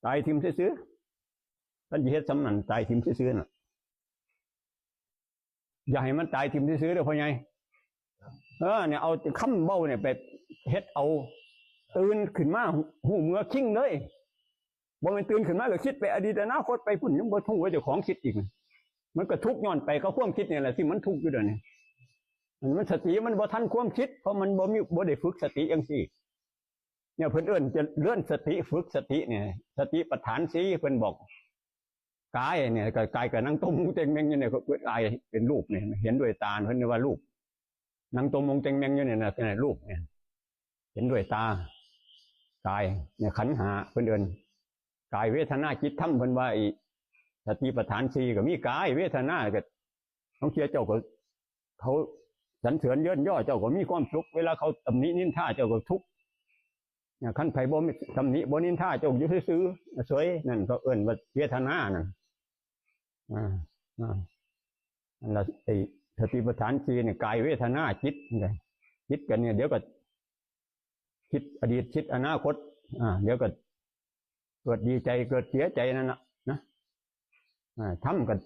ตายทิมซื้อท่านจะเฮ็ดสำนันตายทิมซื้อน่ะอย่าให้มันตายทิมซื้อเด้อพ่อใหญ่เนี่ยเอาคำเบ้าเนี่ยไปเฮ็ดเอาตื่นขึ้นมาหูเมื่อคิงเลยบ่มันตื่นขึ้นมาก็คิดไปอดีตอนาคตไปพุ่นยังบ่ทุ่งไว้เจ้าของคิดอีกมันก็ทุกข์ย้อนไปเขาความคิดเนี่ยแหละที่มันทุกข์อยู่เดี๋ยวนี้มันสติมันบ่ทันความคิดเพราะมันบ่ได้ฝึกสติจังซี่เนี่ยเพิ่นเอิ้นจะเลื่อนสติฝึกสติเนี่ยสติปัฏฐานสีเพิ่นบอกกายเนี่ยก็กายกับนั่งต้มเต็งแมงอยู่เนี่ยกายเป็นรูปเนี่ยเห็นด้วยตาเพิ่นว่ารูปนั่งต้มเต็งแมงอยู่เนี่ยนะเป็นรูปเนี่ยเห็นด้วยตากายเนี่ยขันธ์ห้าเพิ่นเอิ้นกายเวทนาจิตธรรมเพิ่นว่าสติปัฏฐานสี่ก็มีกายเวทนาก็ต้องเชื่อเจ้าก็เขาสรรเสริญเยินย่อเจ้าก็มีความสุขเวลาเขาตำหนินินทาเจ้าก็ทุกข์เนี่ยขั้นไผ่บ่มีตำหนิบ่นินทาเจ้าอยู่ซื่อๆสวยนั่นก็เอิ้นว่าเวทนานั่นนั่นละสติปัฏฐานสี่เนี่ยกายเวทนาจิตเนี่ยคิดกันเนี่ยเดี๋ยวก็คิดอดีตคิดอนาคตเดี๋ยวก็เกิดดีใจเกิดเสียใจนั่นนะทำกับ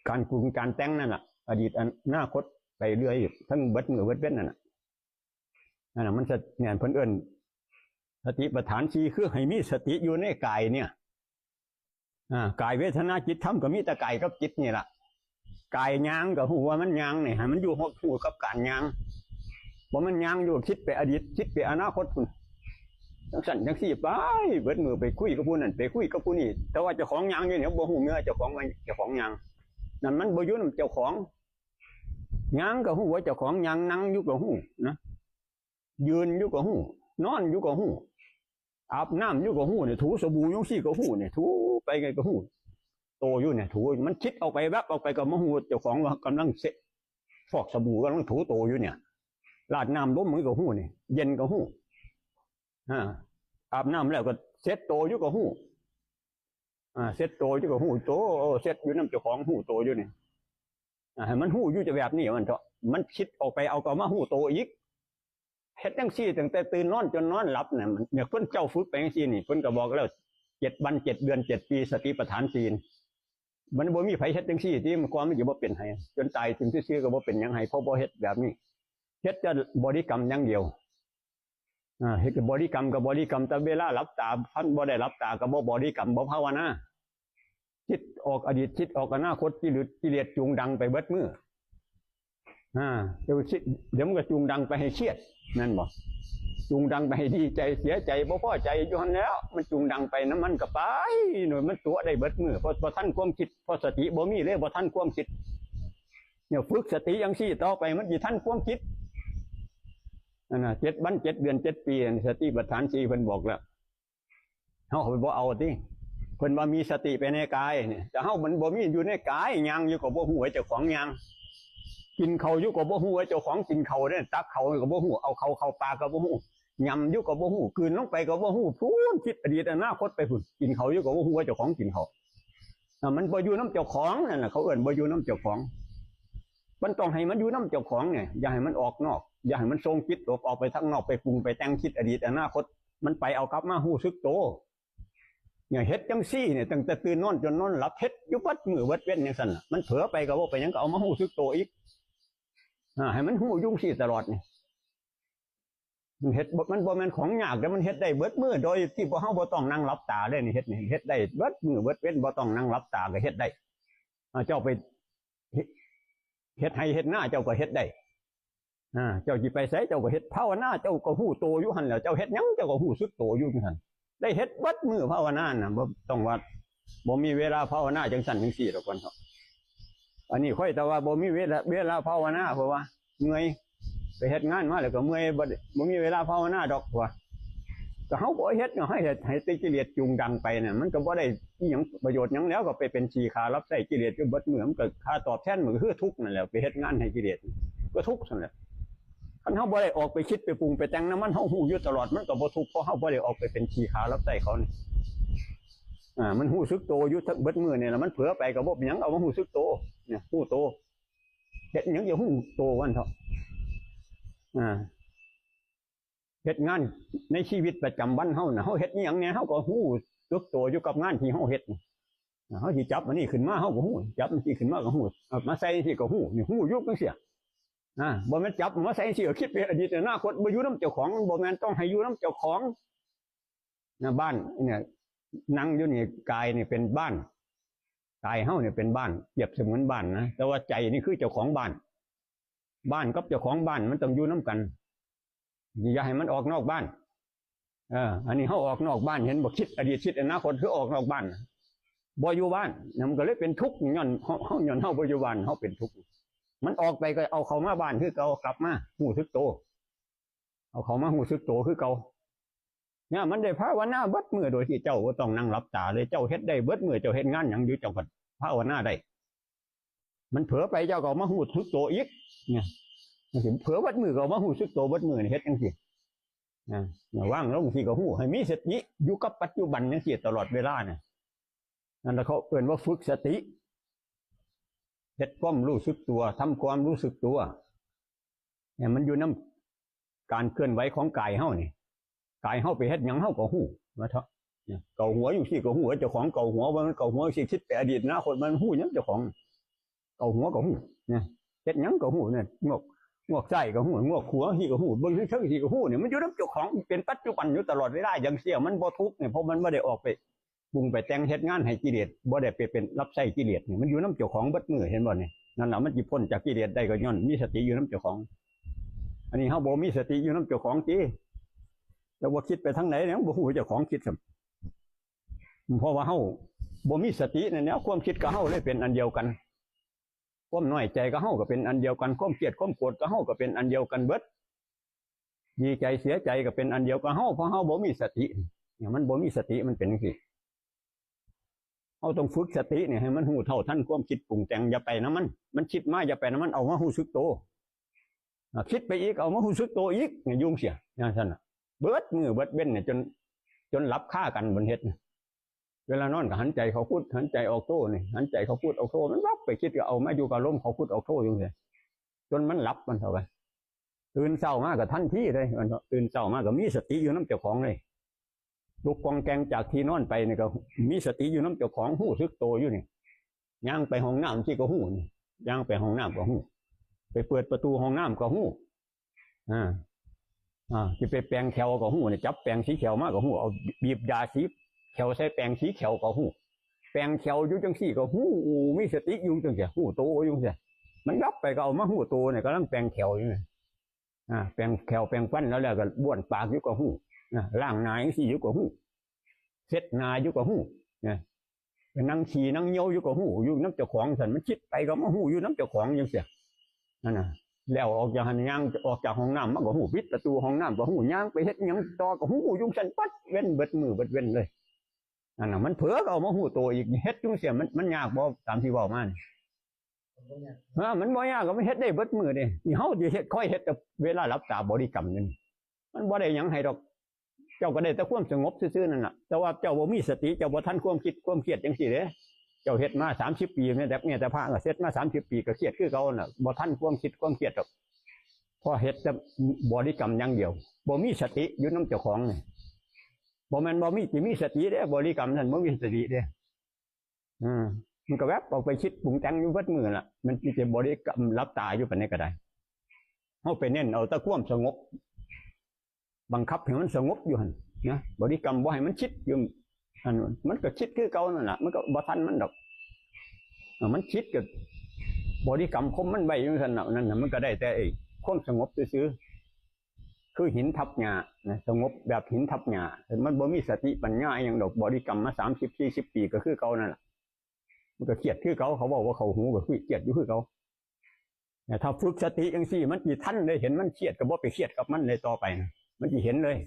การปรุงการแต่งนั่นแหละอดีตอนาคตไปเรื่อยทั้งเบิดมือเบิดเว้นนั่นน่ะมันจะเนี่ยเพิ่นเอิ้นสติปัฏฐานสี่คือให้มีสติอยู่ในกายเนี่ยกายเวทนาจิตธรรมก็มีแต่กายกับจิตนี่แหละกายยางกับหัวมันยางเนี่ยให้มันอยู่หัวกับการยางเพราะมันยางอยู่คิดไปอดีตคิดไปอนาคตคุณจังสั่นจังสี่ไปเบิดมือไปคุยกับผู้นั่นไปคุยกับผู้นี่แต่ว่าเจ้าของยางอยู่เนี่ยบ่หูเมื่อเจ้าของยางนั่นมันบ่อยู่นำเจ้าของยางกับหัวเจ้าของยางนั่งอยู่กับหูนะยืนอยู่กับหูนอนอยู่กับหูอาบน้ำอยู่กับหูเนี่ยถูสบู่ยุ่งซี่กับหูเนี่ยถูไปไงกับหูโตอยู่เนี่ยถูมันคิดออกไปแวบออกไปกับมหูเจ้าของว่ากำลังเสะฟอกสบู่กำลังถูโตอยู่เนี่ยลาดน้ำล้มมือกับหูเนี่ยเย็นกับหูอาบน้ำแล้วก็เซ็ตโตอยู่กับหูเซ็ตโตอยู่กับหูโตเซ็ตอยู่น้ำเจ้าของหูโตอยู่เนี่ยให้มันหูอยู่จะแบบนี้มันเถอะมันคิดออกไปเอากับมาหูโตอีกเฮ็ดจังซี่ตั้งแต่ตื่นนอนจนนอนหลับเนี่ยเพิ่นเจ้าฝึกไปจังซี่นี่เพิ่นก็บอกแล้ว7 วัน 7 เดือน 7 ปีสติปัฏฐานศีลมันบ่มีไผเฮ็ดจังซี่ที่มันความมันสิบ่เป็นให้จนตายถึงซื่อๆก็บ่เป็นหยังให้เพราะบ่เฮ็ดแบบนี้เฮ็ดจะบริกรรมอย่างเดียวเฮ็ดบริกรรมกับบริกรรมแต่เวลาหลับตาพันบ่ได้หลับตาก็บ่บริกรรมบ่ภาวนาคิดออกอดีตคิดออกอนาคตกิเลสจูงดังไปเบิดมือเดี๋ยวมันก็จูงดังไปให้เครียดนั่นบ่จูงดังไปให้ดีใจเสียใจบ่พอใจอยู่หั่นแล้วมันจูงดังไปน้ำมันก็ไปหน่อยมันตัวได้เบิดมือเพราะท่านความคิดเพราะสติบ่มีเลยบ่ท่านความคิดเนี่ยฝึกสติอย่างซี่ต่อไปมันสิท่านความคิดนั่นน่ะ7 วัน 7 เดือน 7 ปีสติปัฏฐาน4เพิ่นบอกแล้วเฮาบ่เอาติเพิ่นว่ามีสติไปในกายเนี่ยแต่เฮามันบ่มีอยู่ในกายยังอยู่ก็บ่ฮู้ว่าเจ้าของยังกินเขาอยู่กับบ่ฮู้ว่าเจ้าของกินเขาเนี่ยตักเขากับบ่ฮู้เอาเขาเข้าปากกับบ่ฮู้ยำอยู่กับบ่ฮู้คืนลงไปกับบ่ฮู้พูนคิดอดีตอนาคตไปพุ่นกินเขาอยู่กับบ่ฮู้ว่าเจ้าของกินเขามันบ่อยู่น้ำเจ้าของนั่นน่ะเขาเอิ้นบ่อยู่น้ำเจ้าของมันต้องให้มันอยู่น้ำเจ้าของเนี่ยอย่าให้มันออกนอกอย่าให้มันทรงคิดออกไปทางนอกไปปรุงไปแต่งคิดอดีตอนาคตมันไปเอากลับมาฮู้สึกโตเนี่ยเฮ็ดจังซี่เนี่ยตั้งแต่ตื่นนอนจนนอนหลับเฮ็ดอยู่วัดมือวัดเว้นจังซั่นน่ะมันเผลอไปก็บ่ไปหยังก็เอามาฮู้สึกโตอีกให้มันหูยุ่งสิตลอดนี่มันเฮ็ดมันบ่แม่นของยากแต่มันเฮ็ดได้เบิดมือโดยที่บ่เฮาบ่ต้องนั่งหลับตาเลยนี่เฮ็ดได้เบิดมือเบิดเว้นบ่ต้องนั่งหลับตาก็เฮ็ดได้เจ้าไปเฮ็ดให้เฮ็ดหน้าเจ้าก็เฮ็ดได้เจ้าสิไปไสเจ้าก็เฮ็ดภาวนาเจ้าก็ฮู้โตอยู่หั่นแล้วเจ้าเฮ็ดหยังเจ้าก็ฮู้สึกโตอยู่จังซั่นได้เฮ็ดเบิดมือภาวนาน่ะบ่ต้องว่าบ่มีเวลาภาวนาจังซั่นจังซี่ดอกคนเฮาอันนี้ค่อยแต่ว่าบ่มีเวลาภาวนาเพราะว่าเมื่อยไปเฮ็ดงานมาแล้วก็เมื่อยบ่มีเวลาภาวนาดอกว่าก็เฮาบ่เฮ็ดให้ติกิเลสจูงดังไปน่ะมันก็บ่ได้อีหยังประโยชน์หยังแล้วก็ไปเป็นชีคารับใช้กิเลสอยู่เบิดมื้อมันก็ค่าตอบแทนมันก็คือทุกข์นั่นแหละไปเฮ็ดงานให้กิเลสก็ทุกข์ซั่นแหละคันเฮาบ่ได้ออกไปคิดไปปรุงไปแต่งน้ำมันเฮาฮู้อยู่ตลอดมันก็บ่ทุกข์เพราะเฮาบ่ได้ออกไปเป็นชีคารับใช้เขานี่มันฮู้สึกโตอยู่ทั้งเบิดมื้อนี่ล่ะมันเผลอไปก็บ่เป็นหยังเอามาฮู้สึกโตเนี่ยฮู้โตเฮ็ดหยังอย่าฮู้โตวันเถาะเฮ็ดงานในชีวิตประจำวันเฮาน่ะเฮาเฮ็ดหยังแหน่เฮาก็ฮู้ ยกตัวอยู่กับงานที่เฮาเฮ็ดเขาสิจับมันนี่ขึ้นมาเฮาก็ฮู้จับมันสิขึ้นมาก็ฮู้มาใส่สิก็ฮู้นี่ฮู้ยุกจังซี่บ่แม่นจับมาใส่สิก็คิดไปอดีตอนาคตบ่อยู่นำเจ้าของบ่แม่นต้องให้อยู่นำเจ้าของบ้านเนี่ยนั่งอยู่นี่กายนี่เป็นบ้านกายเฮาเนี่ยเป็นบ้านเปรียบเสมือนบ้านนะแต่ว่าใจนี่คือเจ้าของบ้านกับเจ้าของบ้านมันต้องอยู่นำกันอย่าให้มันออกนอกบ้านอันนี้เฮาออกนอกบ้านเห็นบ่คิดอดีตคิดอนาคตคือออกนอกบ้านบ่อยู่บ้านมันก็เลยเป็นทุกข์ย้อนเฮาบ่อยู่บ้านเฮาเป็นทุกข์มันออกไปก็เอาเข้ามาบ้านคือเก่ากลับมาหู้สึกโตเอาเข้ามาหู้สึกโตคือเก่าเนี่ยมันได้ภาวนาเบิดมื้อโดยที่เจ้าบ่ต้องนั่งหลับตาเลยเจ้าเฮ็ดได้เบิดมื้อเจ้าเฮ็ดงานหยังอยู่เจ้าก็ภาวนาได้มันเผลอไปเจ้าก็มาหู้สึกโตอีกเนี่ยมันสิเผลอเบิดมื้อก็มาหู้สึกโตเบิดมื้อนี่เฮ็ดจังซี่ว่างลงสิก็หู้ให้มีสติอยู่กับปัจจุบันจังซี่ตลอดเวลาเนี่ยนั่นเขาเอิ้นว่าฝึกสติเฮ็ดความรู้สึกตัวทำความรู้สึกตัวเนี่ยมันอยู่นำการเคลื่อนไหวของกายเฮานี่กายเฮาไปเฮ็ดหยังเฮาก็ฮู้ว่าเถาะเกาหัวอยู่สิก็ฮู้เจ้าของเกาหัวว่ามันเกาหัวสิคิดไปอดีตอนาคตมันฮู้หยังเจ้าของเกาหัวก็ฮู้เนี่ยเฮ็ดหยังก็ฮู้เนี่ยงวกใส่ก็ฮู้งวกหัวสิก็ฮู้เบิ่งเทิงสิก็ฮู้เนี่ยมันอยู่นำเจ้าของเป็นปัจจุบันอยู่ตลอดเวลาอย่างเสียมันบ่ทุกข์เนี่ยเพราะมันบ่ได้ออกไปปรุงไปแต่งเฮ็ดงานให้กิเลสบ่ได้ไปเป็นรับใช้กิเลสนี่มันอยู่นำเจ้าของเบิดมื้อเห็นบ่นี่นั่นล่ะมันสิพ้นจากกิเลสได้ก็ย้อนมีสติอยู่นำเจ้าของอันนี้เฮาบ่มีสติอยู่นำเจ้าของติแต่ว่าคิดไปทางไหนเนี่ยบ่ฮู้เจ้าของคิดครับเพราะว่าเฮาบ่มีสตินั่นแหละความคิดกับเฮาเลยเป็นอันเดียวกันความน้อยใจกับเฮาก็เป็นอันเดียวกันความเครียดความโกรธกับเฮาก็เป็นอันเดียวกันเบิดดีใจเสียใจก็เป็นอันเดียวกับเฮาเพราะเฮาบ่มีสติเนี่ยมันบ่มีสติมันเป็นจังซี่เฮาต้องฝึกสติเนี่ยให้มันรู้เท่าทันความคิดปรุงแต่งอย่าไปนำมันคิดมาอย่าไปนำมันเอามารู้สึกโตคิดไปอีกเอามารู้สึกโตอีกเนี่ยยุ่งเสียอย่างนั้นน่ะเบิดมือเบิดเว้นเนี่ยจนหลับคากันบนเฮ็ดเวลานอนก็หันใจเขาพูดหันใจออกโต้นี่หันใจเขาพูดออกโต้มันวับไปคิดก็เอามาอยู่กับลมเขาพูดออกโต้อยู่เลยจนมันหลับมันเท่าไหร่ตื่นเช้ามาก็ทันทีเลยมันตื่นเช้ามาก็มีสติอยู่น้ำเจ้าของเลยลุกกองแกงจากที่นอนไปนี่ก็มีสติอยู่น้ำเจ้าของหู้ซึกโตอยู่นี่ย่างไปห้องน้ำที่ก็หู้นี่ย่างไปห้องน้ำก็หู้ไปเปิดประตูห้องน้ำก็หู้ที่ไปแปรงแขวก็หู้เนี่ยจับแปรงสีเขียวมากก็หู้เอาบีบยาสีเขียวใส่แปรงสีเขียวก็หู้แปรงเขียวอยู่จังสี่ก็หู้มีสติอยู่จังเสียหู้โตอยู่เสียมันยับไปก็เอามาหู้โตเนี่ยก็ต้องแปรงแขวอยู่แปรงแขวแปรงฟันแล้วก็บ้วนปากอยู่ก็หู้ล่างนายสี่อยู่ก็หู้เช็ดนาอยู่ก็หู้นั่งขี่นั่งเยี่ยวอยู่ก็หู้อยู่น้ำเจ้าของสันมันคิดไปก็มาหู้อยู่น้ำเจ้าของจังเสียนั่นน่ะแล้วออกจากหันย่างออกจากห้องน้ำมันก็หูปิดประตูห้องน้ำก็หูย่างไปเฮ็ดยังต่อก็หูยุ่งสันปัดเว้นเบิดมือเบิดเว้นเลยนั่นน่ะมันเผลอก็เอามาหูโตอีกเฮ็ดจุ่งเสียมันยากบ่ตามที่บอกมานี่มันบ่ยากก็มันเฮ็ดได้เบิดมือเด้นี่เฮาสิเฮ็ดค่อยเฮ็ดแต่เวลาหลับตาบริกรรมนี่มันบ่ได้หยังให้ดอกเจ้าก็ได้แต่ความสงบซื่อๆนั่นน่ะแต่ว่าเจ้าบ่มีสติเจ้าบ่ทันความคิดความเครียดจังซี่เด้เจ้าเฮ็ดมา30 ปีเนี่ยแต่พระก็เฮ็ดมา30 ปีก็เครียดคือเก่าน่ะบ่ทันความคิดความเครียดดอกพอเฮ็ดแต่บริกรรมอย่างเดียวบ่มีสติอยู่นำเจ้าของนี่บ่แม่นบ่มีสติเด้บริกรรมนั่นบ่มีสติเด้มันก็แวบออกไปคิดปรุงแต่งอยู่เบิดมื้อล่ะมันสิบริกรรมหลับตาอยู่ปานนี้ก็ได้เฮาไปเน้นเอาแต่ความสงบบังคับให้มันสงบอยู่หั่นนะบริกรรมบ่ให้มันคิดอยู่อันนั้นมันก็คิดคือเก่านั่นล่ะมันก็บ่ทันมันดอกมันคิดก็บริกรรมคมมันไว้อยู่ซั่นน่ะนั่นน่ะมันก็ได้แต่ความสงบซื่อๆคือหินทับหญ้านะสงบแบบหินทับหญ้ามันบ่มีสติปัญญาหยังดอกบริกรรมมา30-40 ปีก็คือเก่านั่นล่ะมันก็เครียดคือเก่าเขาบอกว่าเขาหูก็คือเครียดอยู่คือเก่าแต่ถ้าฝึกสติจังซี่มันสิทันได้เห็นมันเครียดก็บ่ไปเครียดกับมันในต่อไปนะมันสิเห็นเลย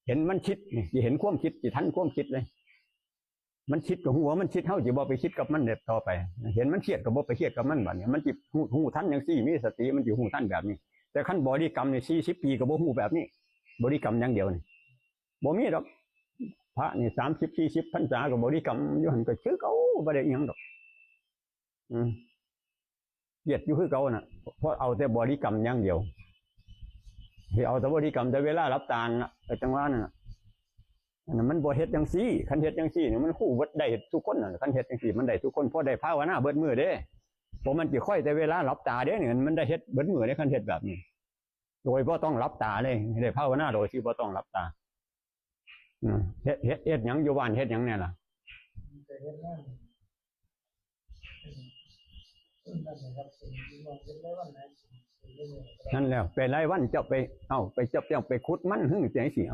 เห็นมันคิดนี่สิเห็นความคิดสิทันความคิดเลยมันคิดกับหัวมันคิดเฮาสิบ่ไปคิดกับมันเด็ดต่อไปเห็นมันเครียดก็บ่ไปเครียดกับมันบัดนี้มันสิฮู้ทันจังซี่มีสติมันสิฮู้ทันแบบนี้แต่คันบริกรรมนี่40 ปีก็บ่ฮู้แบบนี้บริกรรมอย่างเดียวนี่บ่มีดอกพระนี่30-40 พรรษาก็บริกรรมอยู่หั่นก็คือเก่าบ่ได้อีหยังดอกเครียดอยู่คือเก่าน่ะเพราะเอาแต่บริกรรมอย่างเดียวเอาแต่บริกรรมแต่เวลารับตาน่ะจังหวะนั้นน่ะ อันนั้นมันบ่เฮ็ดจังซี่คันเฮ็ดจังซี่นี่มันคู่วัดได้ทุกคนน่ะคันเฮ็ดจังซี่มันได้ทุกคนเพราะได้ภาวนาเบิดมื้อเด้บ่มันสิค่อยแต่เวลาหลับตาเด้นี่มันได้เฮ็ดเบิดมื้อเด้คันเฮ็ดแบบนี้โดยบ่ต้องหลับตาเลยได้ภาวนาโดยที่บ่ต้องหลับตาเฮ็ดหยังอยู่บ้านเฮ็ดหยังแน่ล่ะนั่นแล้วไปรายวันเจ้าไปไปเจ้าไปขุดมันหึ่งจังซี่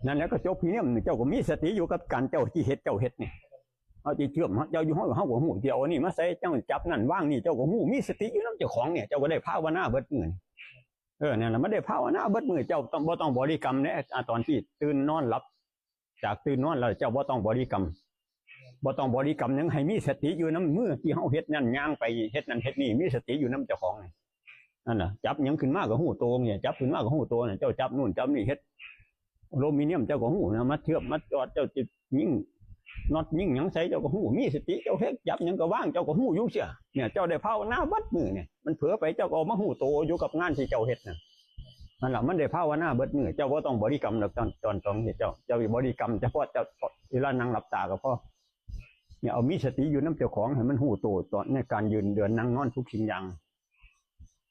นั่นแล้วก็จบเพียงเจ้าก็มีสติอยู่กับการเจ้าที่เฮ็ดนี่เอาที่เชื่อมเจ้าอยู่ห้องเขาก็หูเดียวนี่มาใส่เจ้าจับนั่นว่างนี่เจ้าก็หูมีสติอยู่น้ำเจ้าของเนี่ยเจ้าก็ได้ภาวนาเบิดมื้อเนี่ยแหละไม่ได้ภาวนาเบิดมื้อเจ้าต้องบริกรรมเนี่ยตอนที่ตื่นนอนหลับจากตื่นนอนแล้วเจ้าบ่ต้องบริกรรมยังให้มีสติอยู่น้ำมือที่เขาเฮ็ดนั่นย่างไปเฮ็ดนั่นเฮ็ดนี่มีสติอยู่น้ำเจ้าของนั่นน่ะจับยังขึ้นมากกับหูโตเนี่ยจับขึ้นมากกับหูโตเนี่ยเจ้าจับนู่นจับนี่เฮ็ดอลูมิเนียมเจ้าก็หูนะมาเทียบมาจอดเจ้าจิตยิ่งน็อตยิ่งยังใส่เจ้าก็หูมีสติเจ้าเฮ็ดจับยังก็ว่างเจ้าก็หูอยู่เสียเนี่ยเจ้าได้ภาวนาเบิดมือเนี่ยมันเผลอไปเจ้าก็มาหูโตอยู่กับงานที่เจ้าเฮ็ดนั่นแหละมันได้ภาวนาเบิดมือเจ้าก็ต้องบริกรรมตอนเฮ็ดเจ้าบริกรรมเฉพาะเจ้าเวลานั่งหลับตาก็พอเนี่ยเอามีสติอยู่น้ำเจ้าของให้มันหูโตตอนในการยืนเดินนั่งนอนทุกสิ่งอย่าง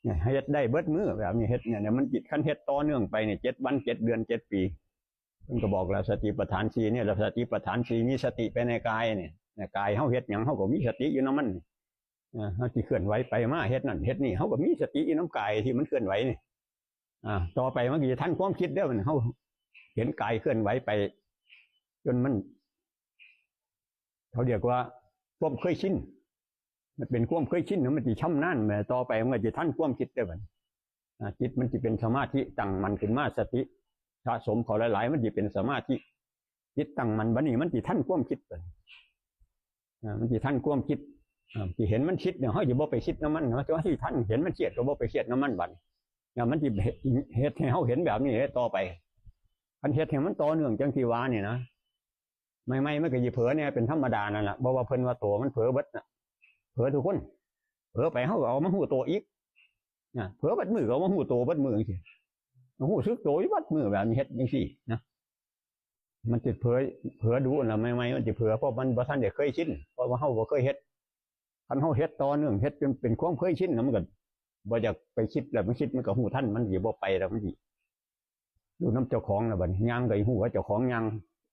เนี่ยเฮ็ดได้เบิดมือแบบนี้เฮ็ดเนี่ยมันจิตขั้นเฮ็ดต่อเนื่องไปเนี่ย7 วัน 7 เดือน 7 ปีมันก็บอกแล้วสติปัฏฐาน4เนี่ยสติปัฏฐาน4มีสติไปในกายเนี่ยกายเฮาเฮ็ดหยังเฮาก็มีสติอยู่น้ำมันเฮาที่เคลื่อนไหวไปมาเฮ็ดนั่นเฮ็ดนี่เฮาก็มีสติอยู่น้ำกายที่มันเคลื่อนไหวนี่ต่อไปมันก็จะทันความคิดเด้อมันเฮาเห็นกายเคลื่อนไหวไปจนมันเขาเรียกว่าความเคยชินมันเป็นความเคยชินมันจะช่ำนั่นแต่ต่อไปมันจะทันความคิดได้บัดจิตมันจะเป็นสมาธิตั้งมันขึ้นมาสติสะสมเขาหลายๆมันจะเป็นสมาธิจิตตั้งมันบัดนี้มันจะทันความคิดไปมันจะทันความคิดที่เห็นมันคิดเนี่ยเขาจะบ่ไปคิดน้ำมันเพราะที่ท่านเห็นมันเครียดก็บ่ไปเครียดน้ำมันบัดเนี่ยมันจะเหตุให้เขาเห็นแบบนี้ต่อไปคันเหตุให้มันต่อเนื่องจังที่ว่านี่นะไม่ก็ยีเผลอเนี่ยเป็นธรรมดานั่นแหละบอกว่าเพิ่นว่าตัวมันเผลอเบิดน่ะเผลอทุกคนเผลอไปเขาเอามาหูตัวอีกเผลอบัดมือเอามาหูตัวบัดมือสิหูซึกโตยบัดมือแบบนี้เฮ็ดยังสี่นะมันจะเผลอดูนะไม่มันจะเผลอเพราะมันบ่ทันได้เคยชินเพราะว่าเขาบ่เคยเฮ็ดคันเขาเฮ็ดต่อเนื่องเฮ็ดจนเป็นความเคยชินนะมันก็บ่อยากไปคิดแล้วมันคิดมันก็หูท่านมันสิบ่ไปแล้วมันสิอยู่น้ำเจ้าของนะบัดย่างก็หูว่าเจ้าของย่าง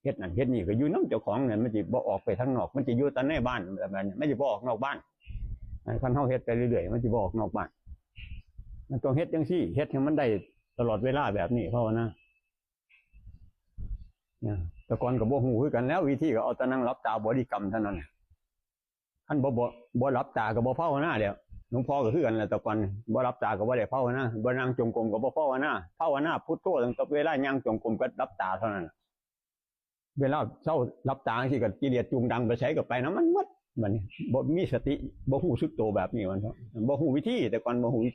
เฮ็ดนั่นเฮ็ดนี่ก็อยู่น้ำเจ้าของเนี่ยมันจะบ่ออกไปทางนอกมันจะอยู่แต่ในบ้านแบบนั้นไม่จะบ่ออกนอกบ้านคันเขาเฮ็ดไปเรื่อยๆมันจะบ่ออกนอกบ้านมันต้องเฮ็ดจังซี่เฮ็ดให้มันได้ตลอดเวลาแบบนี้เพราะว่านะแต่ก่อนก็บ่ฮู้คือกันแล้ววิธีก็เอาแต่นั่งหลับตาบริกรรมเท่านั้นคันบ่หลับตาก็บ่ภาวนาแล้วหลวงพ่อก็คือกันแหละแต่ก่อนบ่หลับตาก็บ่ได้ภาวนาบ่นั่งจงกรมก็บ่ภาวนาพุทโธตั้งแต่เวลาย่างจงกรมก็หลับตาเท่านั้นเวลาเช้ารับตาสิกับกิเลสจูงดังไปใช้กับไปนะมันหมดบัดนี้บ่มีสติบ่ฮู้สึกตัวแบบนี้มันบ่ฮู้วิธีแต่ก่อนบ่ฮู้วิ